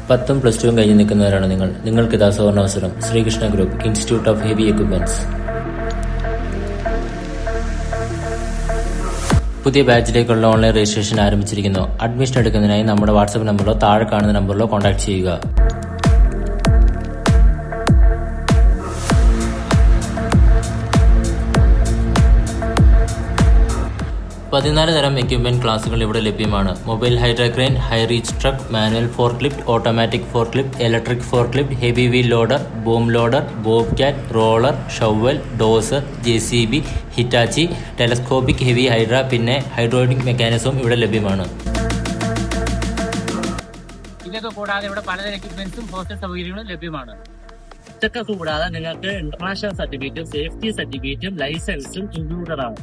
10ഉം +2ഉം കഴിഞ്ഞ് നിൽക്കുന്നവരാണ് നിങ്ങൾക്കിതാ സുവർണാവസരം. Sreekrishna group, institute of heavy equipments. പുതിയ ബാച്ചിലേക്കുള്ള ഓൺലൈൻ രജിസ്ട്രേഷൻ ആരംഭിച്ചിരിക്കുന്നു. അഡ്മിഷൻ എടുക്കുന്നതിനായി നമ്മുടെ വാട്സ്ആപ്പ് നമ്പറിലോ താഴെ കാണുന്ന നമ്പറിലോ കോൺടാക്ട് ചെയ്യുക. 14 തരം എക്യുപ്മെന്റ് ക്ലാസുകൾ ഇവിടെ ലഭ്യമാണ്. Mobile hydra crane, high reach truck, manual forklift, automatic forklift, electric forklift, heavy wheel loader, boom loader, Bobcat, roller, shovel, dozer, JCB, Hitachi, telescopic heavy hydra, പിന്നെ ഹൈഡ്രോളിക് മെക്കാനിസവും ഇവിടെ ലഭ്യമാണ്. ഇതൊക്കെ കൂടാതെ ഇവിടെ പലതരം എക്യുപ്മെന്റ്സും ഹോസ്റ്റൽ സൗകര്യങ്ങളും ലഭ്യമാണ്. ഇതൊക്കെ കൂടാതെ നിങ്ങൾക്ക് ഇന്റർനാഷണൽ സർട്ടിഫിക്കറ്റും സേഫ്റ്റി സർട്ടിഫിക്കറ്റും ലൈസൻസും ഇൻക്ലൂഡഡ് ആണ്.